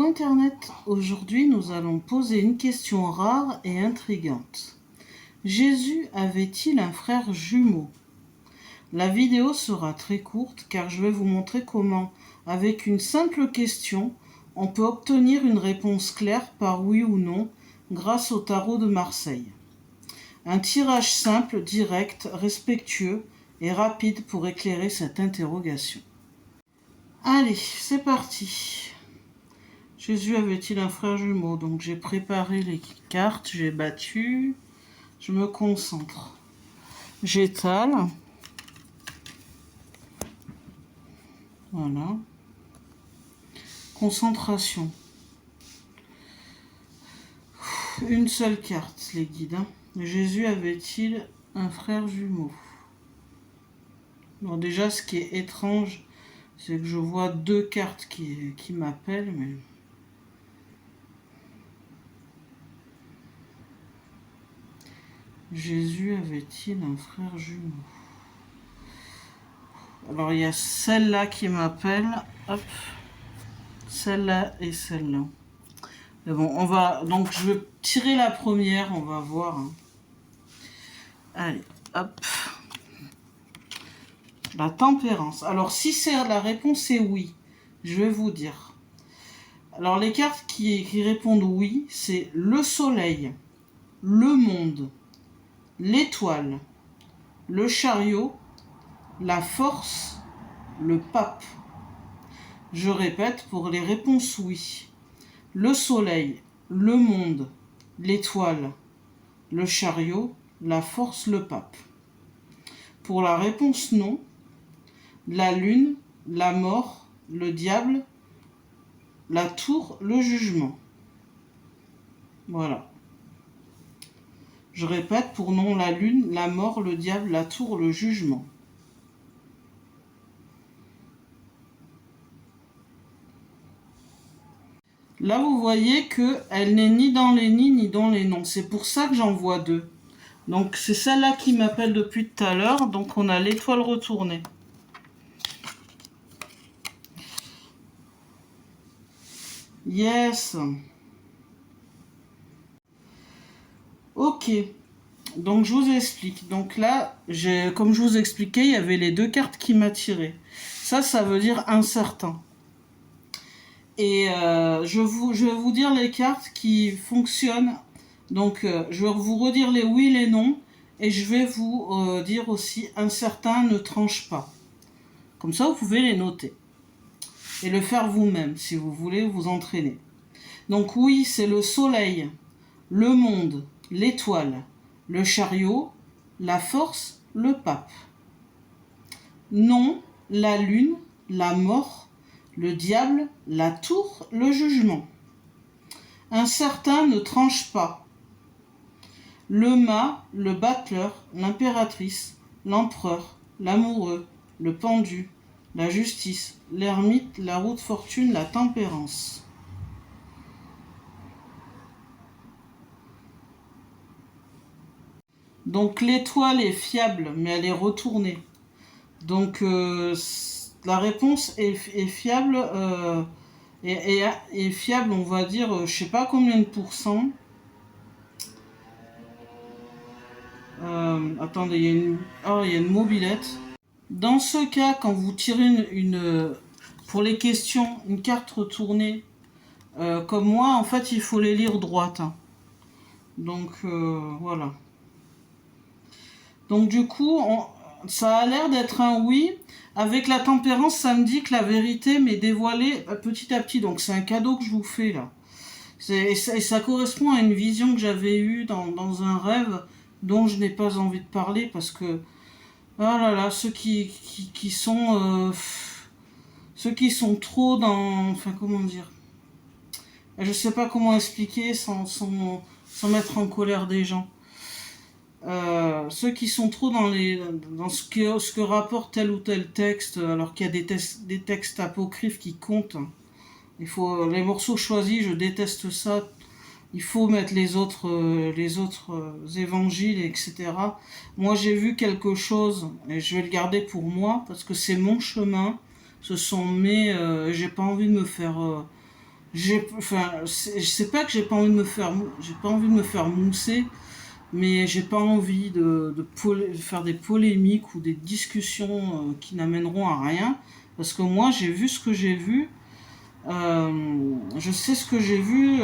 Coucou Internet, aujourd'hui nous allons poser une question rare et intrigante. Jésus avait-il un frère jumeau? La vidéo sera très courte car je vais vous montrer comment, avec une simple question, on peut obtenir une réponse claire par oui ou non grâce au tarot de Marseille. Un tirage simple, direct, respectueux et rapide pour éclairer cette interrogation. Allez, c'est parti. Jésus avait-il un frère jumeau? Donc j'ai préparé les cartes, j'ai battu, je me concentre. J'étale. Voilà. Concentration. Une seule carte, les guides. Jésus avait-il un frère jumeau? Bon, déjà, ce qui est étrange, c'est que je vois deux cartes qui m'appellent, mais... Jésus avait-il un frère jumeau? Alors, il y a celle-là qui m'appelle. Hop. Celle-là et celle-là. Mais bon, on va... Donc, je vais tirer la première, on va voir. Allez, hop. La tempérance. Alors, si c'est la réponse est oui, je vais vous dire. Alors, les cartes qui répondent oui, c'est le soleil, le monde, l'étoile, le chariot, la force, le pape. Je répète pour les réponses oui. Le soleil, le monde, l'étoile, le chariot, la force, le pape. Pour la réponse non, la lune, la mort, le diable, la tour, le jugement. Voilà. Je répète, pour non, la lune, la mort, le diable, la tour, le jugement. Là, vous voyez qu'elle n'est ni dans les ni, ni dans les non. C'est pour ça que j'en vois deux. Donc, c'est celle-là qui m'appelle depuis tout à l'heure. Donc, on a l'étoile retournée. Yes. Ok. Donc, je vous explique. Donc là, comme je vous expliquais, il y avait les deux cartes qui m'attiraient. Ça veut dire incertain. Et je vais vous dire les cartes qui fonctionnent. Donc, je vais vous redire les oui et les non. Et je vais vous dire aussi incertain ne tranche pas. Comme ça, vous pouvez les noter. Et le faire vous-même, si vous voulez vous entraîner. Donc oui, c'est le soleil, le monde, l'étoile, le chariot, la force, le pape. Non, la lune, la mort, le diable, la tour, le jugement. Incertain ne tranche pas. Le mât, le battleur, l'impératrice, l'empereur, l'amoureux, le pendu, la justice, l'ermite, la roue de fortune, la tempérance. Donc l'étoile est fiable, mais elle est retournée. Donc la réponse est fiable, est fiable, on va dire, je sais pas combien de pourcents. Attendez, il y a une mobilette. Dans ce cas, quand vous tirez pour les questions, une carte retournée, comme moi, en fait, il faut les lire droite. Hein. Donc, voilà. Donc, du coup, ça a l'air d'être un oui. Avec la tempérance, ça me dit que la vérité m'est dévoilée petit à petit. Donc, c'est un cadeau que je vous fais, là. Et ça correspond à une vision que j'avais eue dans un rêve dont je n'ai pas envie de parler parce que... Ah là là, ceux qui sont trop dans... Enfin, comment dire? Je sais pas comment expliquer sans mettre en colère des gens. Ceux qui sont trop dans ce que rapporte tel ou tel texte, alors qu'il y a des textes apocryphes qui comptent. Les morceaux choisis, je déteste ça. Il faut mettre les autres évangiles, etc. Moi, j'ai vu quelque chose, et je vais le garder pour moi, parce que c'est mon chemin, ce sont mes... j'ai pas envie de me faire C'est pas que j'ai pas envie de me faire, j'ai pas envie de me faire mousser, mais j'ai pas envie de faire des polémiques ou des discussions qui n'amèneront à rien, parce que moi j'ai vu ce que j'ai vu, je sais ce que j'ai vu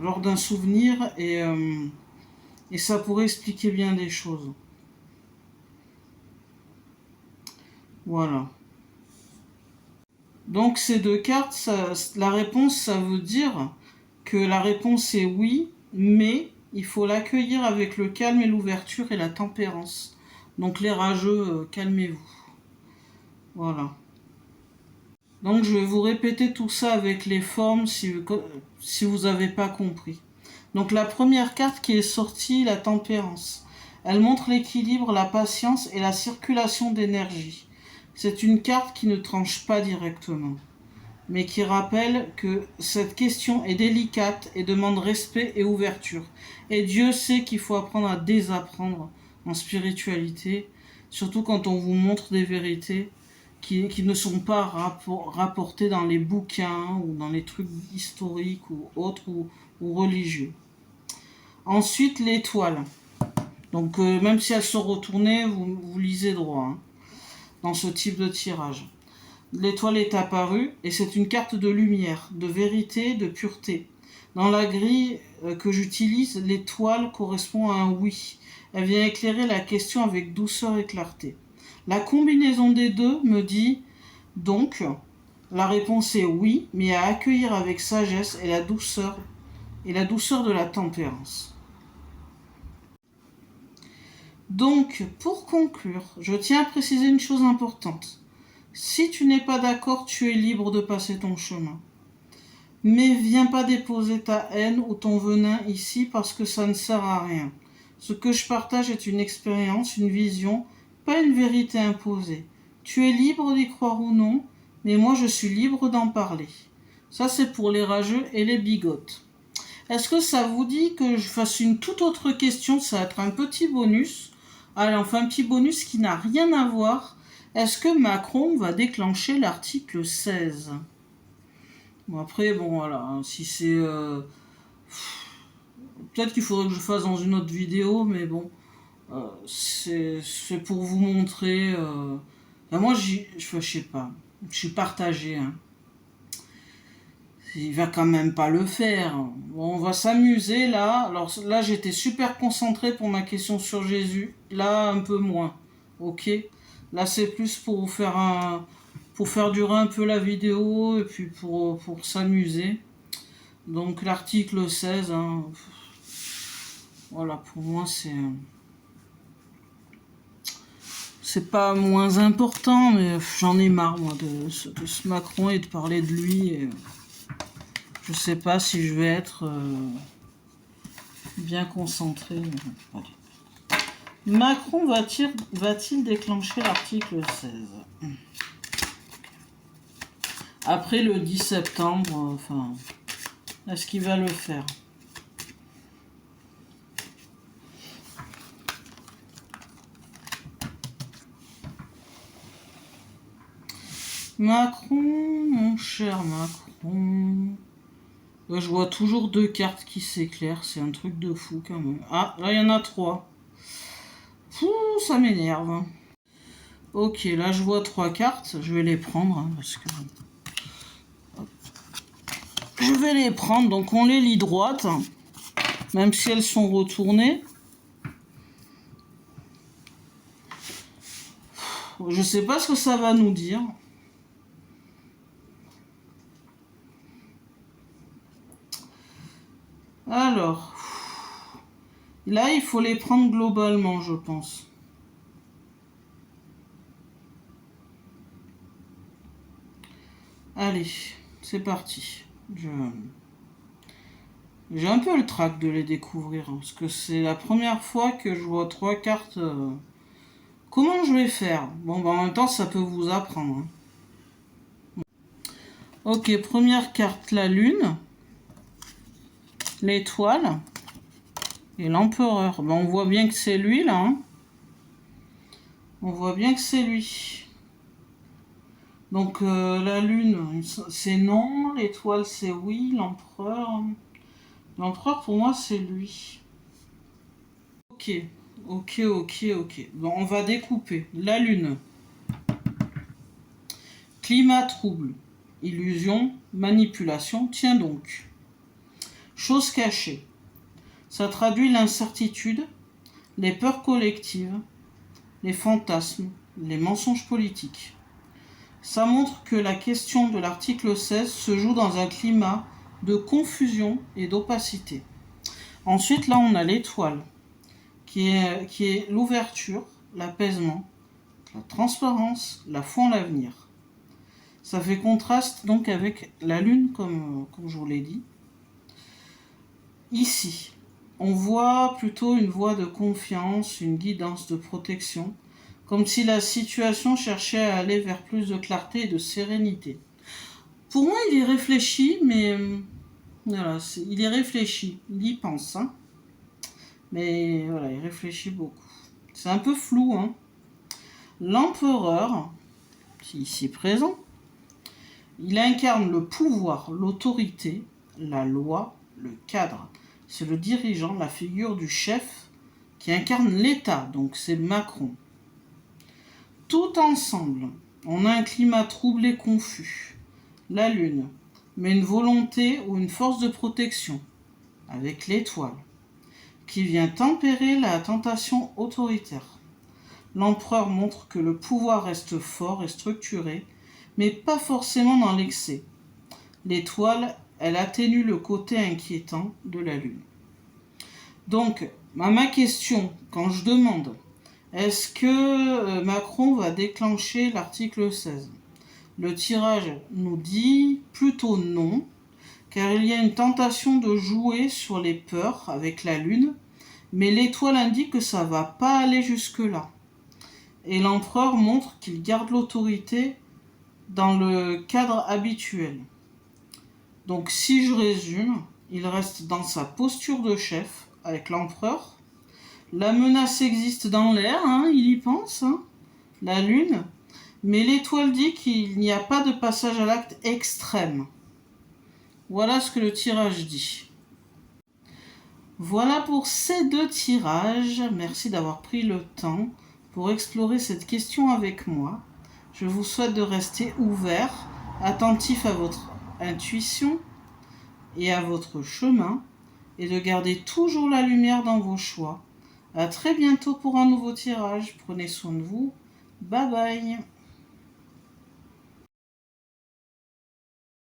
lors d'un souvenir et ça pourrait expliquer bien des choses. Voilà. Donc ces deux cartes, la réponse, ça veut dire que la réponse est oui, mais il faut l'accueillir avec le calme et l'ouverture et la tempérance. Donc les rageux, calmez-vous. Voilà. Donc je vais vous répéter tout ça avec les formes si vous n'avez pas compris. Donc la première carte qui est sortie, la tempérance. Elle montre l'équilibre, la patience et la circulation d'énergie. C'est une carte qui ne tranche pas directement, mais qui rappelle que cette question est délicate et demande respect et ouverture. Et Dieu sait qu'il faut apprendre à désapprendre en spiritualité, surtout quand on vous montre des vérités qui ne sont pas rapportées dans les bouquins ou dans les trucs historiques ou autres ou religieux. Ensuite, l'étoile. Donc même si elles sont retournées, vous lisez droit hein, dans ce type de tirage. L'étoile est apparue et c'est une carte de lumière, de vérité, de pureté. Dans la grille que j'utilise, l'étoile correspond à un oui. Elle vient éclairer la question avec douceur et clarté. La combinaison des deux me dit donc, la réponse est oui, mais à accueillir avec sagesse et la douceur de la tempérance. Donc, pour conclure, je tiens à préciser une chose importante. Si tu n'es pas d'accord, tu es libre de passer ton chemin. Mais viens pas déposer ta haine ou ton venin ici parce que ça ne sert à rien. Ce que je partage est une expérience, une vision, pas une vérité imposée. Tu es libre d'y croire ou non, mais moi je suis libre d'en parler. Ça c'est pour les rageux et les bigotes. Est-ce que ça vous dit que je fasse une toute autre question? Ça va être un petit bonus. Allez, enfin un petit bonus qui n'a rien à voir. Est-ce que Macron va déclencher l'article 16? Bon après, bon voilà, hein, si c'est... peut-être qu'il faudrait que je fasse dans une autre vidéo, mais bon, c'est pour vous montrer... ben moi, je sais pas, je suis partagé. Hein. Il va quand même pas le faire. Bon, on va s'amuser là. Alors là, j'étais super concentré pour ma question sur Jésus. Là, un peu moins. Ok. Là, c'est plus pour vous faire pour faire durer un peu la vidéo et puis pour s'amuser. Donc l'article 16, hein, voilà, pour moi c'est pas moins important, mais j'en ai marre moi de ce Macron et de parler de lui. Et je sais pas si je vais être bien concentré. Allez. Macron va-t-il déclencher l'article 16 après le 10 septembre, enfin, est-ce qu'il va le faire? Macron, mon cher Macron. Là, je vois toujours deux cartes qui s'éclairent, c'est un truc de fou quand même. Ah, là il y en a trois. Fou, ça m'énerve. Ok, là je vois trois cartes, je vais les prendre hein, parce que... Je vais les prendre, donc on les lit droites, même si elles sont retournées. Je sais pas ce que ça va nous dire. Alors, là il faut les prendre globalement, je pense. Allez, c'est parti. J'ai un peu le trac de les découvrir, hein, parce que c'est la première fois que je vois trois cartes. Comment je vais faire? Bon, bah, en même temps, ça peut vous apprendre. Hein. Ok, première carte, la lune, l'étoile et l'empereur. Bah, on voit bien que c'est lui, là. Hein. On voit bien que c'est lui. Donc la lune, c'est non, l'étoile, c'est oui, l'empereur... L'empereur, pour moi, c'est lui. Ok, ok. Bon, on va découper. La lune. Climat trouble. Illusion, manipulation, tiens donc. Chose cachée. Ça traduit l'incertitude, les peurs collectives, les fantasmes, les mensonges politiques. Ça montre que la question de l'article 16 se joue dans un climat de confusion et d'opacité. Ensuite, là, on a l'étoile, qui est l'ouverture, l'apaisement, la transparence, la foi en l'avenir. Ça fait contraste donc avec la lune, comme je vous l'ai dit. Ici, on voit plutôt une voie de confiance, une guidance de protection, comme si la situation cherchait à aller vers plus de clarté et de sérénité. Pour moi, il est réfléchi, mais voilà, il est réfléchi, il y pense, hein. Mais voilà, il réfléchit beaucoup. C'est un peu flou, hein. L'empereur, ici présent, il incarne le pouvoir, l'autorité, la loi, le cadre. C'est le dirigeant, la figure du chef qui incarne l'État, donc c'est Macron. Tout ensemble, on a un climat troublé, confus. La lune, mais une volonté ou une force de protection, avec l'étoile, qui vient tempérer la tentation autoritaire. L'empereur montre que le pouvoir reste fort et structuré, mais pas forcément dans l'excès. L'étoile, elle atténue le côté inquiétant de la lune. Donc, ma question, quand je demande, est-ce que Macron va déclencher l'article 16 ? Le tirage nous dit plutôt non, car il y a une tentation de jouer sur les peurs avec la lune, mais l'étoile indique que ça ne va pas aller jusque-là. Et l'empereur montre qu'il garde l'autorité dans le cadre habituel. Donc si je résume, il reste dans sa posture de chef avec l'empereur. La menace existe dans l'air, hein, il y pense, hein, la lune, mais l'étoile dit qu'il n'y a pas de passage à l'acte extrême. Voilà ce que le tirage dit. Voilà pour ces 2 tirages. Merci d'avoir pris le temps pour explorer cette question avec moi. Je vous souhaite de rester ouvert, attentif à votre intuition et à votre chemin, et de garder toujours la lumière dans vos choix. À très bientôt pour un nouveau tirage. Prenez soin de vous. Bye bye.